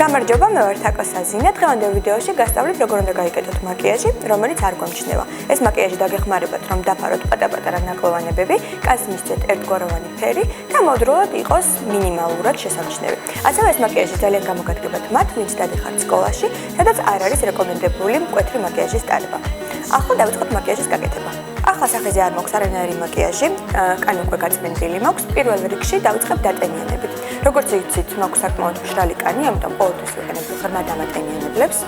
გამარჯობა, მე ვარ თაკო საზინა. დღევანდელ ვიდეოში გასწავლით როგორ უნდა გაიკეთოთ მაკიაჟი, რომელიც არ გვამჩნევა. ეს მაკიაჟი დაგეხმარებათ, რომ დაფაროთ პატარ-პატარა ნაკლოვანებები, კაცს მისცეთ ერთგვაროვანი ფერი და მოდროულად იყოს მინიმალურად შესამჩნევი. ასევე ეს მაკიაჟი ძალიან გამოგადგებათ მათ, ვინც დადიხართ სკოლაში, სადაც არ არის რეკომენდებული მკვეთრი მაკიაჟის ტარება. ახლა დავიწყოთ მაკიაჟის გაკეთება. ახლა სახეზე არ მაქვს არანაირი მაკიაჟი, კანი უკვე გაწმენდილი მაქვს. პირველ რიგში დავიწყებ დატენიანებით. როგორც იცით, მაქვს საკმაოდ მშრალი კანი, ამიტომ ყოველთვის ვიყენებ ღრმა დამატენიანებლებს.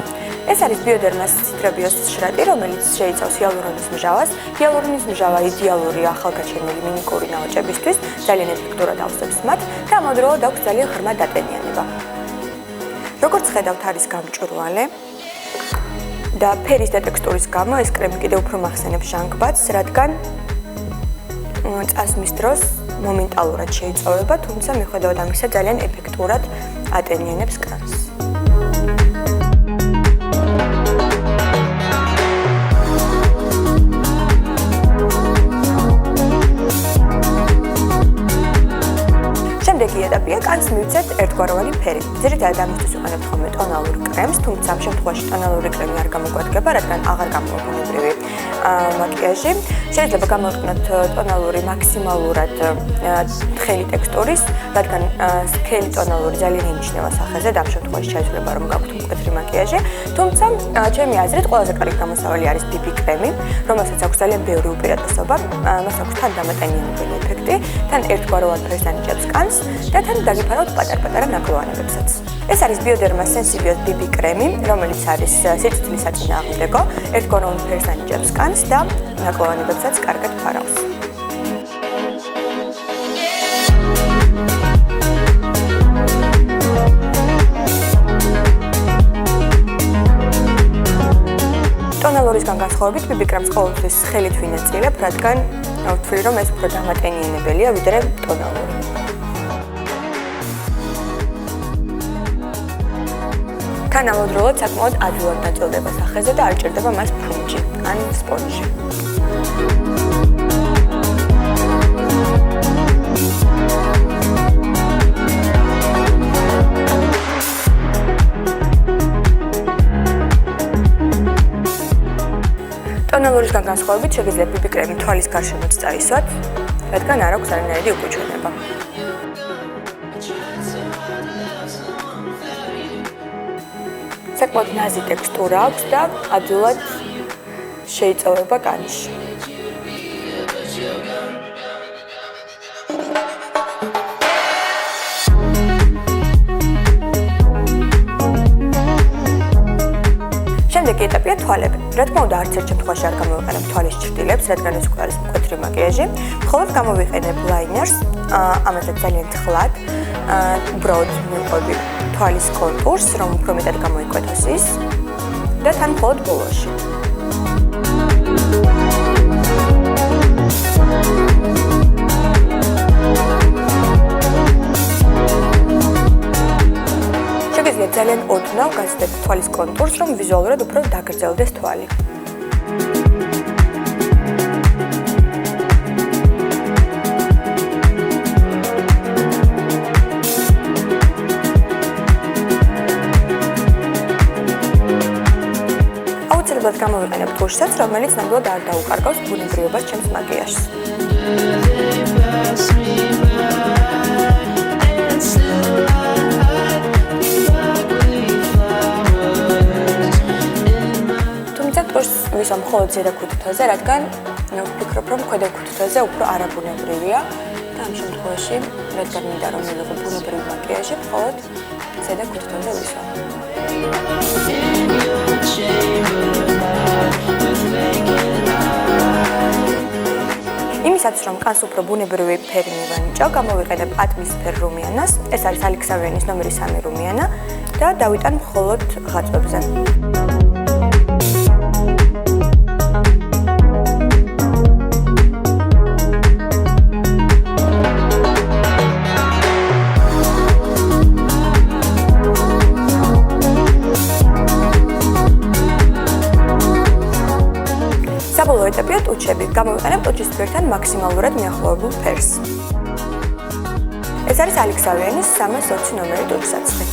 ეს არის ბიოდერმას ციტრებიოსის შრატი, რომელიც შეიცავს ჰიალურონის მჟავას. ჰიალურონის მჟავა იდეალურია ახალგაჩენილი მიმიკური ნაოჭებისთვის, ძალიან ეფექტურად ავსებს მათ და ამავდროულად აქვს ძალიან ღრმა დატენიანება. როგორც ხედავთ, არის გამჭვირვალე და ფერის და ტექსტურის გამო ეს კრემი კიდევ უფრო მახსენებს ჟანგბადს, რადგან წასვლის დროს მომენტალურად შეიწოვება, თუმცა მიუხედავად ამისა ძალიან ეფექტურად ატენიანებს კანს. შემდეგი ეტაპია კანს მივცეთ ერთგვაროვანი ფერი. ძირითადად ამისთვის ვიყენებთ ხოლმე ტონალურ კრემს, თუმცა ამ შემთხვევაში ტონალური კრემი არ გამოგვადგება, რადგან აღარ გამოვიყენებრივი მაკიაჟი. შეიძლება გამოვიყენოთ ტონალური მაქსიმალურად თხელი ტექსტურის, რადგან სქელი ტონალური ძალიან იმჩნევა სახეზე და ამ შემთხვევაში შეიძლება რომ გაქვთ მკვეთრი მაკიაჟი. თუმცა ჩემი აზრით ყველაზე კარგი გამოსავალი არის BB კრემი, რომელსაც აქვს ძალიან ბევრი უპირატესობა, მას აქვს თან დამატენიანებელი ეფექტი, თან ერთგვაროვან ფერს ანიჭებს კანს და თან დაგიფარავთ პატარ-პატარა ნაკლოვანებებსაც. ეს არის ბიოდერმას სენსიბიოს BB კრემი, რომელიც არის სიცოცხლის საწინააღმდეგო, ერთგვაროვან ფერს ანიჭებს კანს და ნაკლოვანებებსაც კარგად ფარავს. ტონალურისგან განსხვავებით BB კრემს ყოველთვის ხელით ვინაწილებ, რადგან ვთვლი რომ ეს უფრო დამატენიანებელია ვიდრე ტონალური. თანამედროვე საკმაოდ ადვილად ნაწილდება სახეზე და არ ჭირდება მას ფრუნჯი ან სპონჟი. ტონალურისგან განსხვავებით შეგიძლიათ BB კრემი თვალის გარშემოც წაისვათ, რადგან არ აქვს არანაირი უკუჩვენება. საკმაოდ ნაზი ტექსტურა აქვს და ადვილად შეიწოვება კანში. შემდეგი ეტაპია თვალები. რა თქმა უნდა, არც ერთ შემთხვევაში არ გამოვიყენებ თვალის ჭრდილებს, რადგან ეს უკვე არის მკვეთრი მაკიაჟი. მხოლოდ გამოვიყენებ ლაინერს, ამასაც ძალიან თხლად, უბრალოდ მივყვები თვალის კონტურს, რომ უფრო მეტად გამოიკვეთოს ის და თან მხოლოდ ბოლოში. შეგიძლიათ ძალიან ოდნავ გაზრდეთ თვალის კონტურს, რომ ვიზუალურად უფრო დაგრძელდეს თვალი. აუცილებლად გამოვიყენებ თუშსაც, რომელიც ნამდვილად არ დაუკარგავს ბუნებრივობას ჩემს მაკიაჟს. ვისვა მხოლოდ ზედა ქუთუთაზე, რადგან ვფიქრობ, რომ ქვედა ქუთუთაზე უფრო არაბუნებრივია და ამ შემთხვევაში, რადგან მინდა რომ მივიღო ბუნებრივი მაკიაჟი, მხოლოდ ზედა ქუთუთაზე ვისვა. იმისაც, რომ კანს უფრო ბუნებრივი ფერი მივანიჭო, გამოვიყენებ ატმისფერ რუმიანას, ეს არის ალექსანდრიანის ნომერი 3 რუმიანა და დავიტან მხოლოდ ღაწვებზე. საბოლოო ეტაპია ტუჩები. გამოვიყენებ ტუჩის ფერთან მაქსიმალურად მიახლოებულ ფერს. ეს არის ალექსავიანის 320 ნომერი ტურსაცი.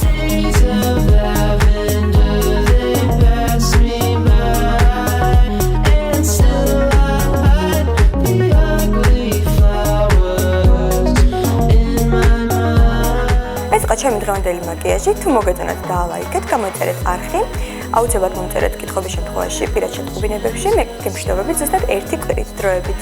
ეს იყო ჩემი დღევანდელი მაკიაჟი. თუ მოგეწონათ დაალაიქეთ, გამოიწერეთ არხი. აუცილებლად მომწერეთ კითხვების შემთხვევაში, პირად შეტყობინებებში, მე გემშვიდობებით ზუსტად 1 კვირის დროებით.